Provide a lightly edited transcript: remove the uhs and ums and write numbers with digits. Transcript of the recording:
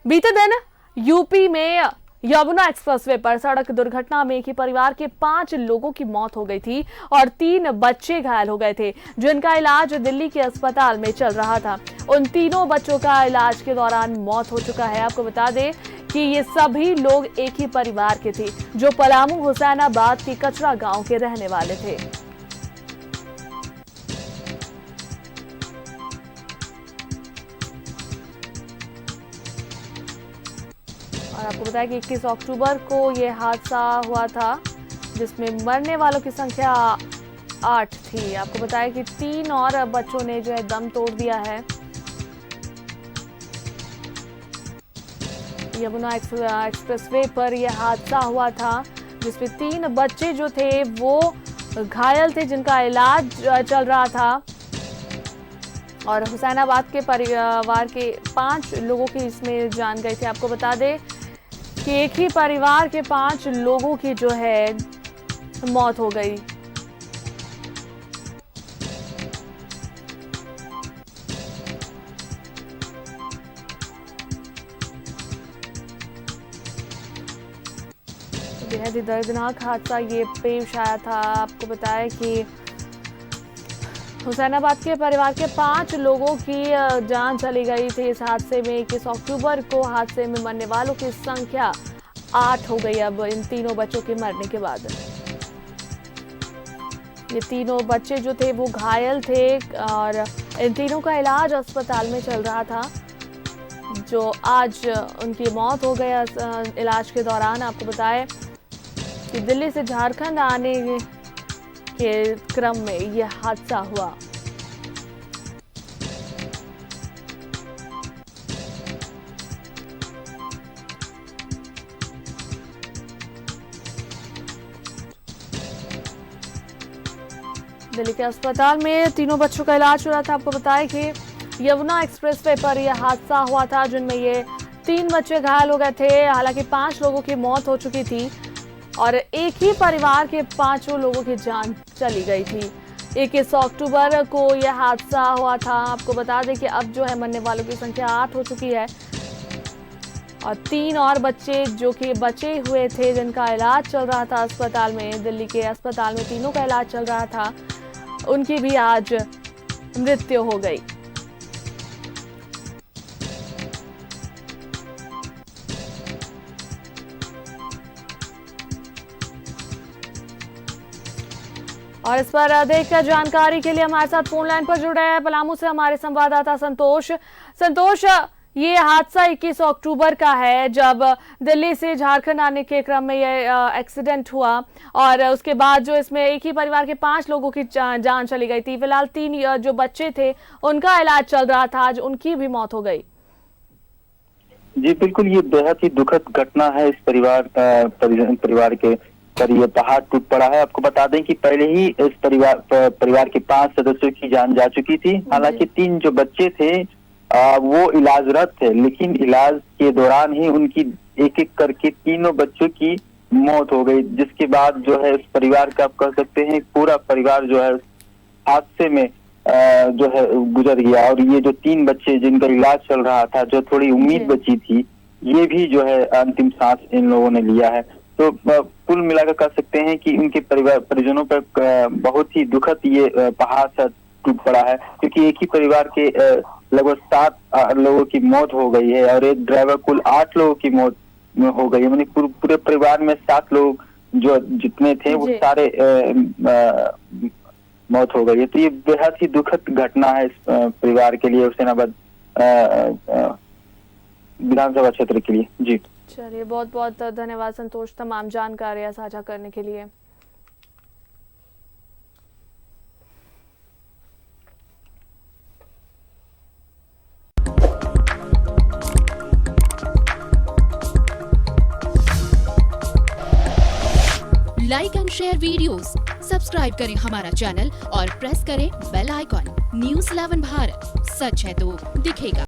बीते दिन यूपी में यमुना एक्सप्रेसवे पर सड़क दुर्घटना में एक ही परिवार के 5 लोगों की मौत हो गई थी और 3 बच्चे घायल हो गए थे, जिनका इलाज दिल्ली के अस्पताल में चल रहा था। उन तीनों बच्चों का इलाज के दौरान मौत हो चुका है। आपको बता दें कि ये सभी लोग एक ही परिवार के थे, जो पलामू हुसैनाबाद के कचरा गांव के रहने वाले थे। और आपको बताया कि 21 अक्टूबर को यह हादसा हुआ था, जिसमें मरने वालों की संख्या 8 थी। आपको बताया कि 3 और बच्चों ने जो है दम तोड़ दिया है। यमुना एक्सप्रेसवे पर यह हादसा हुआ था, जिसमें 3 बच्चे जो थे वो घायल थे, जिनका इलाज चल रहा था। और हुसैनाबाद के परिवार के 5 लोगों की इसमें जान गई थी। आपको बता दें कि एक ही परिवार के 5 लोगों की जो है मौत हो गई। बेहद ही दर्दनाक हादसा ये पेश आया था। आपको बताया कि हुसैनाबाद के परिवार के 5 लोगों की जान चली गई थी इस हादसे में। 21 अक्टूबर को हादसे में मरने वालों की संख्या 8 हो गई अब इन तीनों बच्चों के मरने के बाद। ये तीनों बच्चे जो थे वो घायल थे और इन तीनों का इलाज अस्पताल में चल रहा था, जो आज उनकी मौत हो गई इलाज के दौरान। आपको बताएं कि दिल्ली से झारखंड आने के क्रम में यह हादसा हुआ। दिल्ली के अस्पताल में तीनों बच्चों का इलाज हो रहा था। आपको बताएं कि यमुना एक्सप्रेसवे पर यह हादसा हुआ था, जिनमें ये 3 बच्चे घायल हो गए थे। हालांकि 5 लोगों की मौत हो चुकी थी और एक ही परिवार के 5 लोगों की जान चली गई थी। 21 अक्टूबर को यह हादसा हुआ था। आपको बता दें कि अब जो है मरने वालों की संख्या 8 हो चुकी है और 3 और बच्चे जो कि बचे हुए थे, जिनका इलाज चल रहा था अस्पताल में। दिल्ली के अस्पताल में तीनों का इलाज चल रहा था, उनकी भी आज मृत्यु हो गई। और इस पर अधिक जानकारी के लिए हमारे साथ फोन लाइन पर जुड़ रहे हैं पलामू से हमारे संवाददाता संतोष। ये हादसा 21 अक्टूबर का है, जब दिल्ली से झारखंड आने के क्रम में यह एक्सीडेंट हुआ और उसके बाद जो इसमें एक ही परिवार के 5 लोगों की जान चली गई थी। फिलहाल 3 जो बच्चे थे उनका इलाज चल रहा था, आज उनकी भी मौत हो गई। जी बिल्कुल, ये बेहद ही दुखद घटना है। इस परिवार के पर ये पहाड़ टूट पड़ा है। आपको बता दें कि पहले ही इस परिवार के 5 सदस्यों की जान जा चुकी थी। हालांकि 3 जो बच्चे थे वो इलाजरत थे, लेकिन इलाज के दौरान ही उनकी एक-एक करके तीनों बच्चों की मौत हो गई, जिसके बाद जो है इस परिवार का आप कह सकते हैं पूरा परिवार जो है हादसे में जो है गुजर गया। और ये जो 3 बच्चे जिनका इलाज चल रहा था, जो थोड़ी उम्मीद बची थी, ये भी जो है अंतिम सांस इन लोगों ने लिया है। तो कुल मिलाकर कह सकते हैं कि उनके परिजनों पर बहुत ही दुखद ये पहाड़ सा टूट पड़ा है, क्योंकि एक ही परिवार के लगभग 7 लोगों की मौत हो गई है और एक ड्राइवर, कुल 8 लोगों की मौत हो गई है। यानी पूरे परिवार में 7 लोग जो जितने थे वो सारे मौत हो गई है। तो ये बेहद ही दुखद घटना है इस परिवार के लिए, हुसैनाबाद विधानसभा क्षेत्र के लिए। जी चलिए, बहुत बहुत धन्यवाद संतोष तमाम जानकारियां साझा करने के लिए। Like and share videos, subscribe करें हमारा चैनल और प्रेस करें बेल आइकॉन। News 11 भारत, सच है तो दिखेगा।